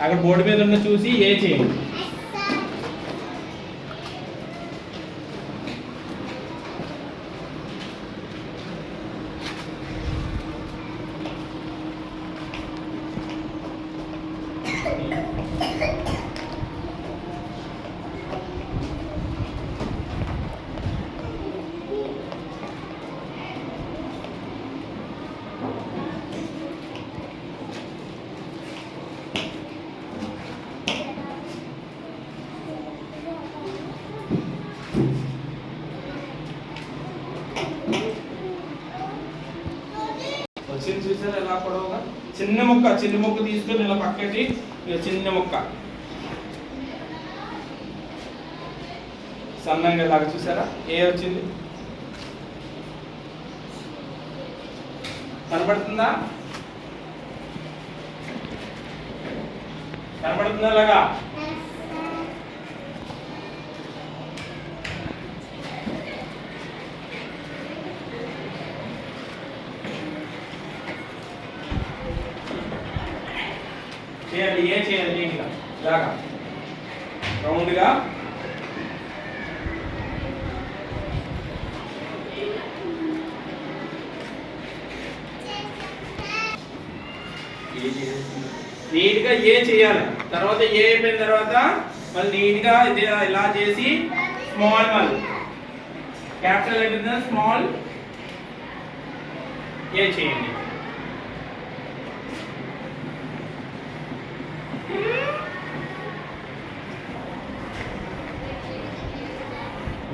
అక్కడ బోర్డు మీద ఉన్న చూసి ఏ చేయండి. చూసారు ఎలా పొడవుగా చిన్న ముక్క తీసుకొని ఇలా పక్కకి చిన్న ముక్క సన్నంగా లాగా చూసారా ఏ వచ్చింది కనపడుతుందా అలాగా చేయాలి ఏ చేయాలి నీట్గా ఇలాగా రౌండ్గా నీట్గా ఏ చేయాలి. తర్వాత ఏ అయిపోయిన తర్వాత మళ్ళీ నీట్గా ఇలా చేసి స్మాల్ మళ్ళీ క్యాపిటల్ అయిపోయింది స్మాల్ ఏ చేయండి.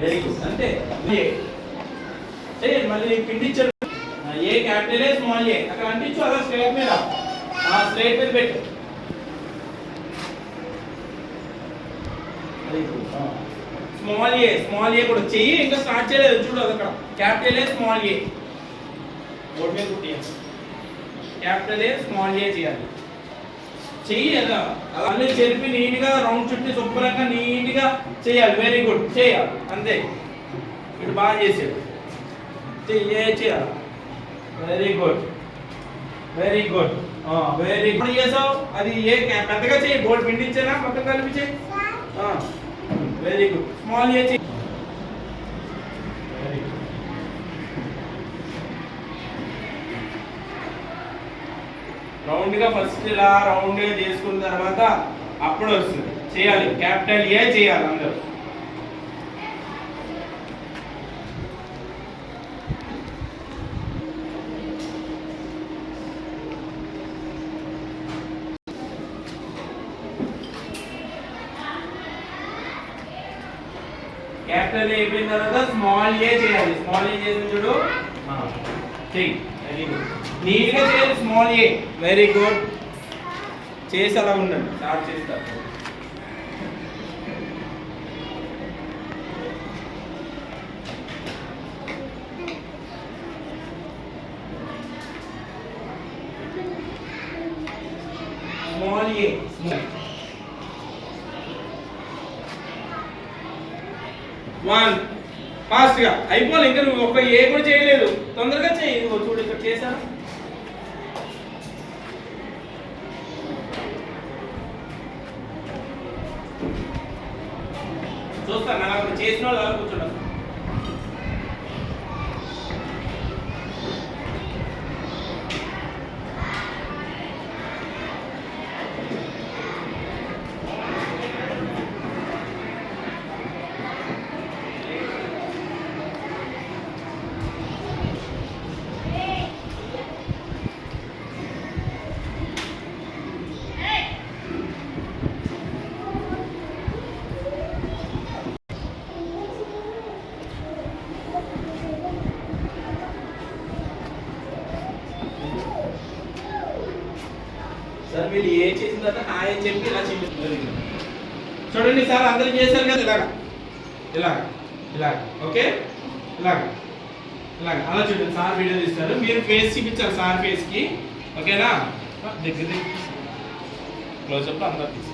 వెరీ గుడ్ అంతే చేయండి. మళ్ళీ పిండిచ్చారు ఏ క్యాపిటల్ ఏ స్మాల్ ఏ అక్కడ అంటించు అలా స్ట్రైట్ మీద స్ట్రైట్ మీద పెట్టు. స్మాల్ ఏ కూడా చెయ్యి ఇంకా స్టార్ట్ చేయలేదు చూడు అది అక్కడ capital a small A board మీద కుట్టియాలి. క్యాపిటల్ ఏ స్మాల్ ఏ చేయాలి చెయ్యి అలా అన్నీ చెరిపి నీట్గా రౌండ్ చుట్టి శుభ్రంగా నీట్గా చేయాలి. వెరీ గుడ్ చేయాలి అంతే. ఇటు బాగా చేసాడు చేయాలి. Very good very good very good చేసావు. అది ఏ పెద్దగా చెయ్యి బోర్డు పిండించేనా మొత్తం కలిపి చెయ్యి. వెరీ గుడ్ స్మాల్ ఏ చెయ్యి. రౌండ్గా ఫస్ట్ ఇలా రౌండ్గా చేసుకున్న తర్వాత అప్పుడు వస్తుంది చేయాలి. క్యాపిటల్ ఏ చేయాలి అందరూ. క్యాపిటల్ ఏ అయిపోయిన తర్వాత స్మాల్ ఏ చేయాలి. స్మాల్ ఏ చేసిన చూడు చెయ్యి. వెరీ గుడ్ నీట్గా చేయాలి. స్మాల్ ఏ వెరీ గుడ్ చేసి అలా ఉండండి స్టార్ట్ చేస్తారు. స్మాల్ ఏ వన్ ఫాస్ట్గా అయిపోవాలి. ఇంకా నువ్వు ఒక్క ఏ కూడా చేయలేదు తొందరగా చేయి. చూడు ఇక్కడ చేశాను చూస్తాను అలా చేసిన వాళ్ళు అలా కూర్చోండి. సార్ వీళ్ళు ఏ చేసిన తర్వాత హాయ్ అని చెప్పి ఇలా చూపిస్తుంది. చూడండి సార్ అందరూ చేశారు కదా ఇలాగా ఇలాగా ఇలాగా ఓకే ఇలాగా ఇలాగా అలా చూడండి. సార్ వీడియో తీస్తారు మీరు ఫేస్ చూపించాలి సార్ ఫేస్కి ఓకేనా. దగ్గర క్లోజప్లో అందరూ తీసి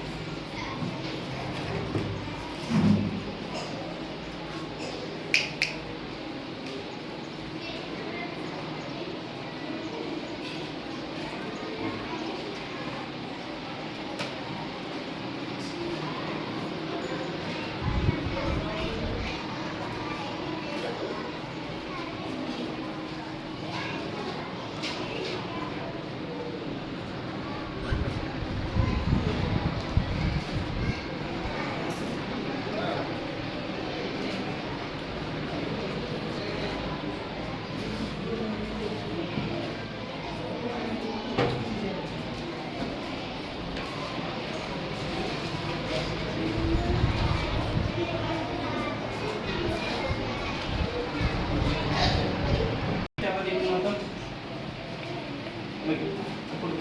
కిందకి ఇప్పుడు